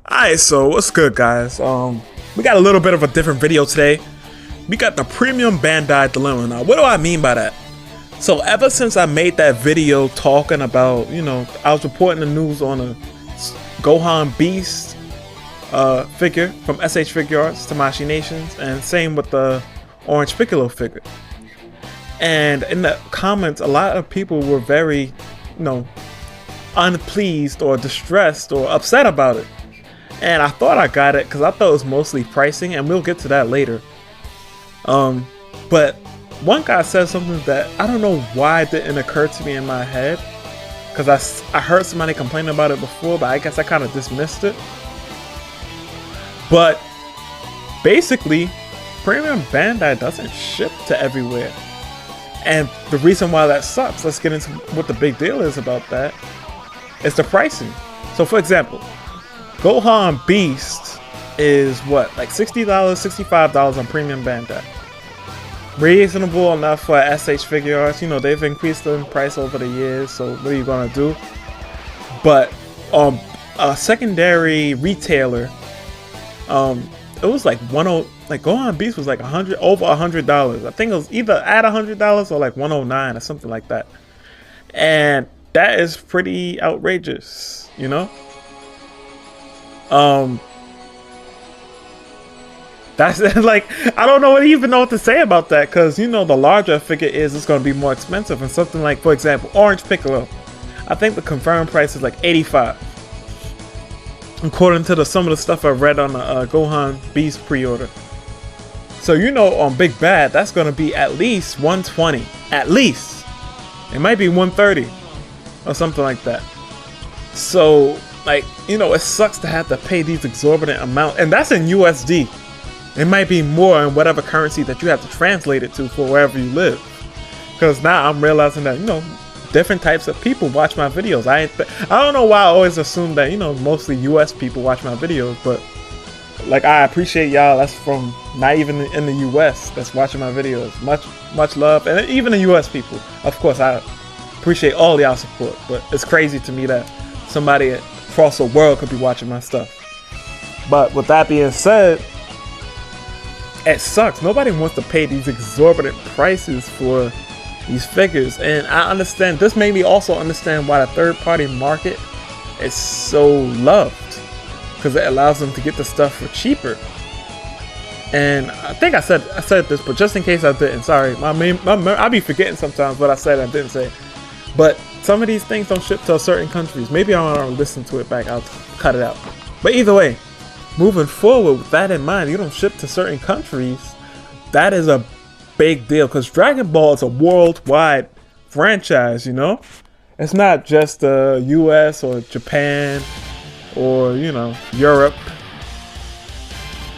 Alright, so what's good, guys? We got a little bit of a different video today. We got the Premium Bandai dilemma. Now, what do I mean by that? So ever since I made that video talking about, I was reporting the news on a Gohan Beast figure from SH Figuarts, Tamashii Nations, and same with the Orange Piccolo figure. And in the comments, a lot of people were very, unpleased or distressed or upset about it. And I thought I got it because I thought it was mostly pricing, and we'll get to that later. But one guy said something that I don't know why it didn't occur to me in my head, because I heard somebody complain about it before, but I guess I kind of dismissed it. But basically, Premium Bandai doesn't ship to everywhere. And the reason why that sucks, let's get into what the big deal is about that, is the pricing. So for example, Gohan Beast is what, like $60, $65 on Premium Bandai. Reasonable enough for SH Figuarts. They've increased in price over the years, so what are you gonna do? But a secondary retailer, it was like Gohan Beast was like over $100. I think it was either at $100 or like 109 or something like that. And that is pretty outrageous, That's like, I don't even know what to say about that, because the larger a figure is, it's going to be more expensive. And something like, for example, Orange Piccolo, I think the confirmed price is like $85, according to some of the stuff I read on the Gohan Beast pre-order. So on Big Bad, that's going to be at least $120, at least. It might be $130 or something like that. So it sucks to have to pay these exorbitant amounts, and that's in USD. It might be more in whatever currency that you have to translate it to for wherever you live. Because now I'm realizing that, different types of people watch my videos. I don't know why I always assume that, mostly US people watch my videos, but I appreciate y'all that's from not even in the US that's watching my videos. Much love. And even the US people, of course, I appreciate all y'all support, but it's crazy to me that somebody across the world could be watching my stuff. But with that being said, it sucks. Nobody wants to pay these exorbitant prices for these figures. And I understand, this made me also understand why the third-party market is so loved, because it allows them to get the stuff for cheaper. And I think I said this, but just in case I didn't, sorry, I'll be forgetting sometimes what I said and didn't say. But some of these things don't ship to certain countries. Maybe I want to listen to it back. I'll cut it out. But either way, moving forward with that in mind, you don't ship to certain countries. That is a big deal, because Dragon Ball is a worldwide franchise. It's not just the US or Japan or Europe.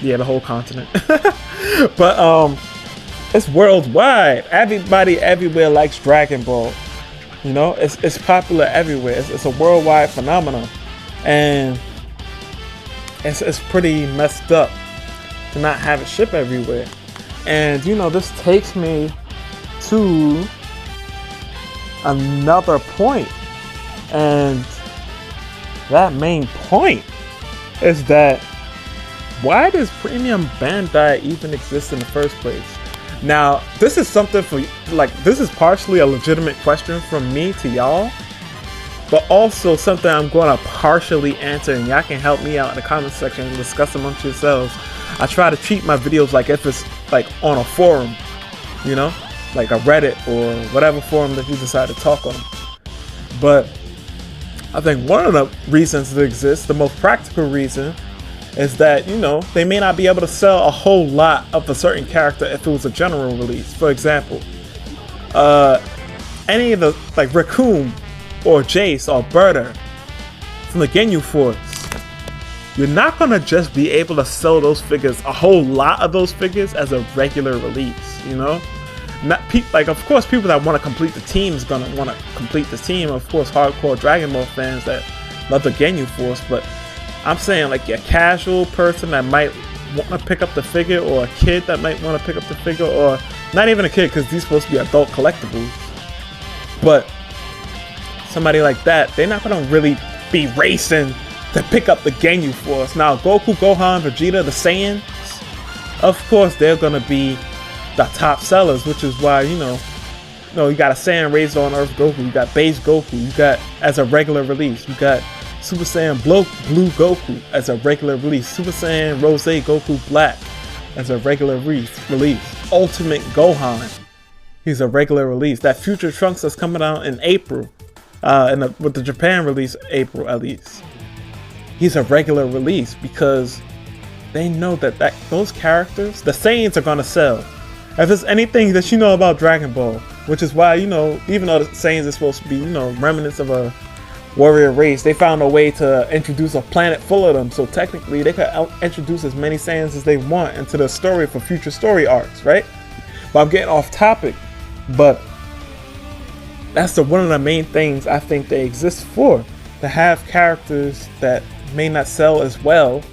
Yeah, the whole continent. But it's worldwide. Everybody everywhere likes Dragon Ball. It's popular everywhere. It's a worldwide phenomenon, and it's pretty messed up to not have it ship everywhere. And this takes me to another point, and that main point is that, why does Premium Bandai even exist in the first place? Now, this is something this is partially a legitimate question from me to y'all, but also something I'm going to partially answer, and y'all can help me out in the comment section and discuss amongst yourselves. I try to treat my videos like if it's on a forum, like a Reddit or whatever forum that you decide to talk on. But I think one of the reasons it exists, the most practical reason, is that they may not be able to sell a whole lot of a certain character if it was a general release. For example, any of the Raccoon or Jace or Berta from the Ginyu Force, you're not gonna just be able to sell those figures, a whole lot of those figures, as a regular release. Of course, people that want to complete the team is gonna want to complete the team. Of course, hardcore Dragon Ball fans that love the Ginyu Force, but I'm saying a casual person that might want to pick up the figure, or a kid that might want to pick up the figure, or not even a kid, because these supposed to be adult collectibles, but somebody like that, they're not gonna really be racing to pick up the Ginyu Force. Now, Goku, Gohan, Vegeta, the Saiyans, of course, they're gonna be the top sellers, which is why, you got a Saiyan raised on Earth Goku, you got Beige Goku, you got as a regular release, you got Super Saiyan Blue Goku as a regular release, Super Saiyan Rose Goku Black as a regular release, Ultimate Gohan, he's a regular release. That Future Trunks that's coming out in April, with the Japan release, April at least, he's a regular release because they know that those characters, the Saiyans, are gonna sell. If it's anything that you know about Dragon Ball, which is why, even though the Saiyans are supposed to be, remnants of a warrior race, they found a way to introduce a planet full of them. So technically, they could introduce as many Saiyans as they want into the story for future story arcs, right? But I'm getting off topic. But that's one of the main things I think they exist for, to have characters that may not sell as well.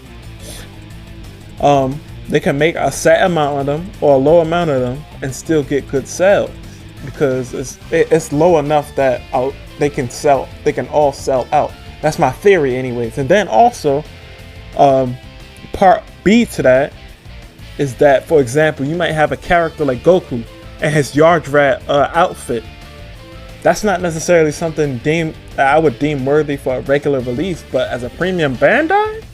They can make a set amount of them or a low amount of them and still get good sales because it's low enough that they can all sell out. That's my theory anyways. And then also part B to that is that, for example, you might have a character like Goku and his Yardrat outfit. That's not necessarily something that I would deem worthy for a regular release, but as a Premium Bandai,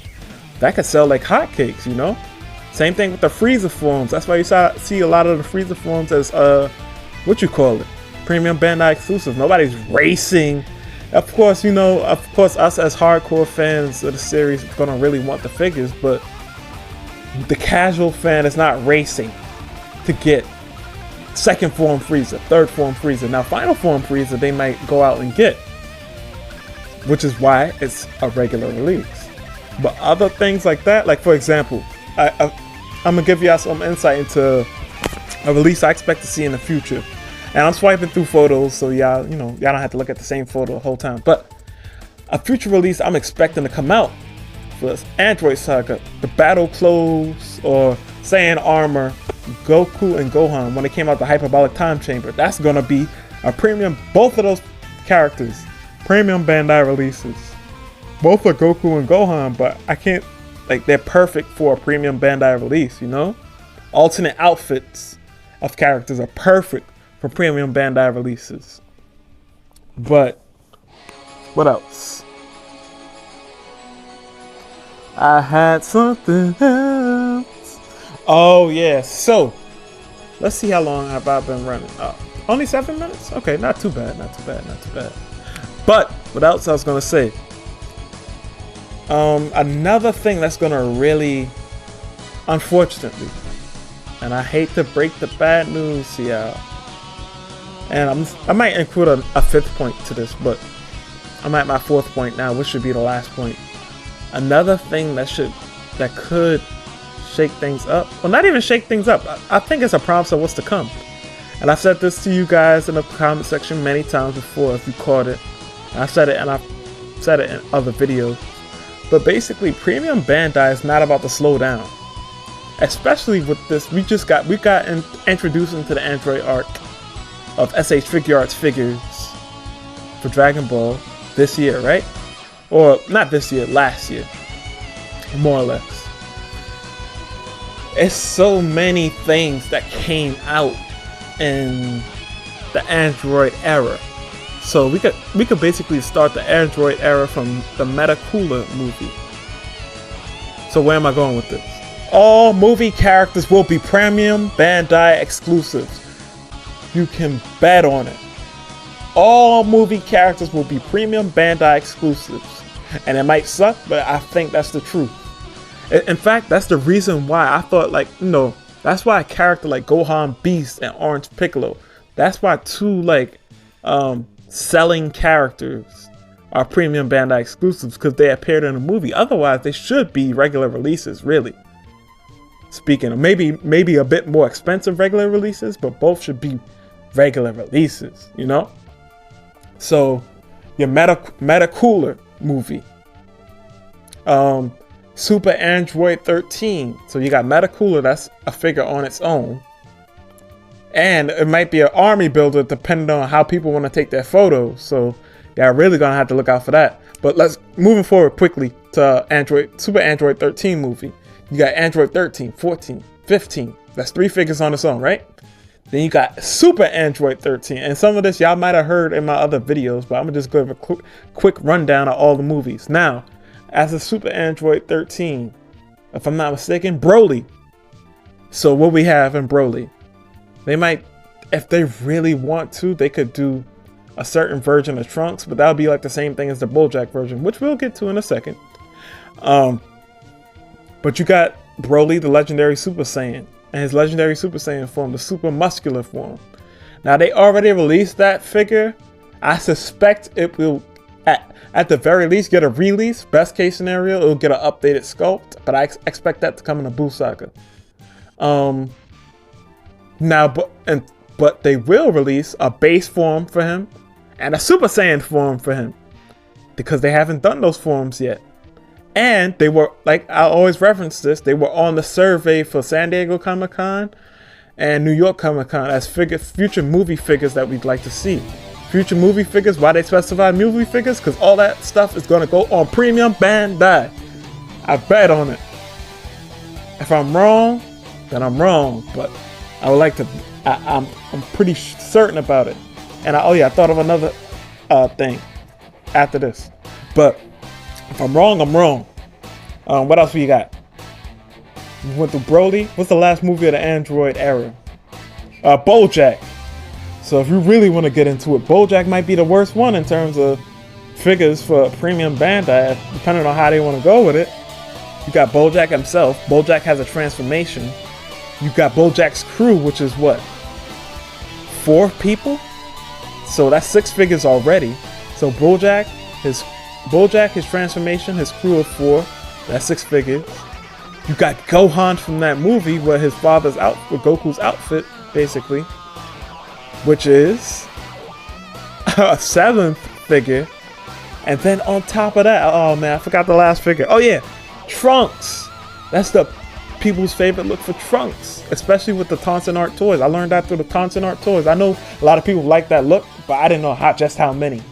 that could sell like hotcakes, Same thing with the Frieza forms. That's why you see a lot of the Frieza forms as Premium Bandai exclusive. Nobody's racing. Of course, us as hardcore fans of the series are gonna really want the figures, but the casual fan is not racing to get second form Frieza, third form Frieza. Now, final form Frieza they might go out and get, which is why it's a regular release. But other things like that, like for example, I'm gonna give y'all some insight into a release I expect to see in the future. And I'm swiping through photos, so y'all don't have to look at the same photo the whole time. But a future release I'm expecting to come out for this Android Saga, the battle clothes or Saiyan armor, Goku and Gohan when they came out the Hyperbolic Time Chamber. That's gonna be a premium. Both of those characters, Premium Bandai releases. Both are Goku and Gohan, but I can't. They're perfect for a Premium Bandai release, Alternate outfits of characters are perfect for Premium Bandai releases. But what else? I had something else. Oh yeah, so let's see how long have I been running. Only 7 minutes? Okay, not too bad. But what else I was gonna say? Another thing that's gonna really, unfortunately, and I hate to break the bad news here, and I might include a fifth point to this, but I'm at my fourth point now, which should be the last point. Another thing that could shake things up, well, not even shake things up, I think it's a promise of what's to come. And I've said this to you guys in the comment section many times before if you caught it. I've said it in other videos. But basically, Premium Bandai is not about to slow down. Especially with this, we got introduced into the Android arc of SH Figuarts figures for Dragon Ball this year, right? Or not this year, last year, more or less. It's so many things that came out in the Android era. So we could basically start the Android era from the Meta Cooler movie. So where am I going with this? All movie characters will be Premium Bandai exclusives. You can bet on it. All movie characters will be Premium Bandai exclusives. And it might suck, but I think that's the truth. In fact, that's the reason why I thought that's why a character like Gohan Beast and Orange Piccolo, that's why two selling characters are Premium Bandai exclusives, because they appeared in a movie. Otherwise, they should be regular releases, really. Speaking of maybe a bit more expensive regular releases, but both should be regular releases, So your Meta Cooler movie, Super Android 13. So you got Meta Cooler, that's a figure on its own. And it might be an army builder depending on how people want to take their photos. So you're really going to have to look out for that. But moving forward quickly to Super Android 13 movie. You got Android 13, 14, 15. That's 3 figures on its own, right? Then you got Super Android 13. And some of this y'all might have heard in my other videos, but I'm going to just give a quick rundown of all the movies. Now, as a Super Android 13, if I'm not mistaken, Broly. So what we have in Broly, they might, if they really want to, they could do a certain version of Trunks, but that would be like the same thing as the Bojack version, which we'll get to in a second. But you got Broly, the legendary Super Saiyan, and his legendary Super Saiyan form, the super muscular form. Now they already released that figure. I suspect it will, at the very least, get a release. Best case scenario, it'll get an updated sculpt, but I expect that to come in a Buu Saga. But they will release a base form for him and a Super Saiyan form for him, because they haven't done those forms yet. And they were, like I always reference this, they were on the survey for San Diego Comic-Con and New York Comic-Con as future movie figures that we'd like to see. Future movie figures, why they specify movie figures? Because all that stuff is going to go on Premium Bandai. I bet on it. If I'm wrong, then I'm wrong. But I would like to, I'm pretty certain about it. And I thought of another thing after this. But if I'm wrong, I'm wrong. What else we got? We went through Broly. What's the last movie of the Android era? Bojack. So if you really want to get into it, Bojack might be the worst one in terms of figures for Premium Bandai, depending on how they want to go with it. You got Bojack himself. Bojack has a transformation. You got Bojack's crew, which is what? 4 people? So that's 6 figures already. So Bojack, his transformation, his crew of 4, that's 6 figures. You got Gohan from that movie where his father's outfit, Goku's outfit, basically, which is a 7th figure. And then on top of that, oh man, I forgot the last figure. Oh yeah, Trunks. That's the people's favorite look for Trunks, especially with the Taunton Art toys. I learned that through the Taunton Art toys. I know a lot of people like that look, but I didn't know just how many.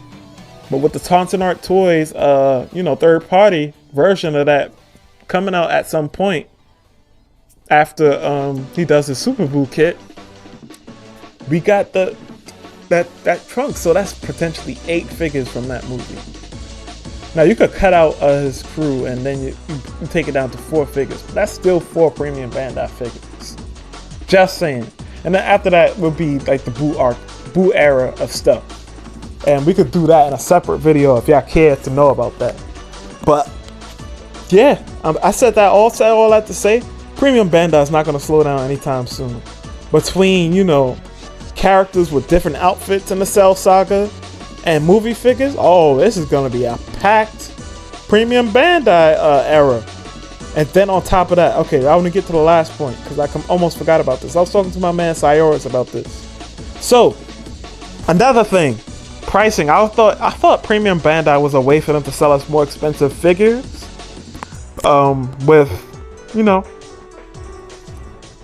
But with the Taunton Art toys, third party version of that coming out at some point after he does his Super Buu kit, we got that Trunks. So that's potentially 8 figures from that movie. Now you could cut out his crew and then you take it down to 4 figures, but that's still 4 Premium Bandai figures. Just saying. And then after that would be like the Buu era of stuff. And we could do that in a separate video if y'all care to know about that. But yeah, I said all that to say, Premium Bandai is not going to slow down anytime soon. Between, characters with different outfits in the Cell Saga and movie figures, oh, this is going to be a packed Premium Bandai era. And then on top of that, okay, I want to get to the last point because I almost forgot about this. I was talking to my man Cyoris about this. So, another thing. Pricing. I thought Premium Bandai was a way for them to sell us more expensive figures, with,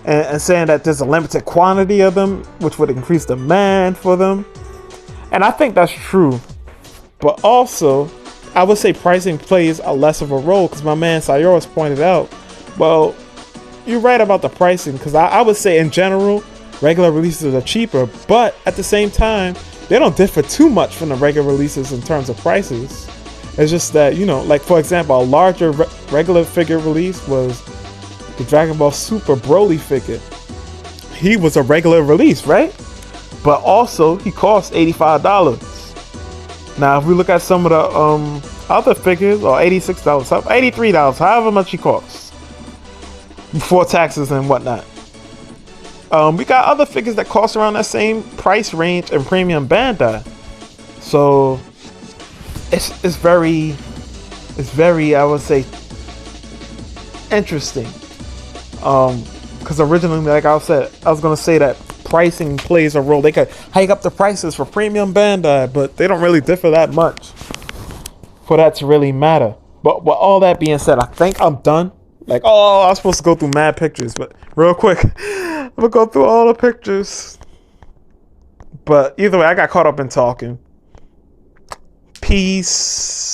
and saying that there's a limited quantity of them, which would increase demand for them. And I think that's true, but also I would say pricing plays a less of a role because my man Cyoris pointed out, well, you're right about the pricing, because I would say in general regular releases are cheaper, but at the same time they don't differ too much from the regular releases in terms of prices. It's just that, like for example, a larger regular figure release was the Dragon Ball Super Broly figure. He was a regular release, right? But also he cost $85. Now if we look at some of the other figures, or $86, $83, however much he costs before taxes and whatnot. We got other figures that cost around that same price range in Premium Bandai. So it's very, I would say, interesting. Because originally, like I said, I was gonna say that pricing plays a role. They could hike up the prices for Premium Bandai, but they don't really differ that much for that to really matter. But with all that being said, I think I'm done. Like, I was supposed to go through mad pictures, but real quick, I'm gonna go through all the pictures. But either way, I got caught up in talking. Peace.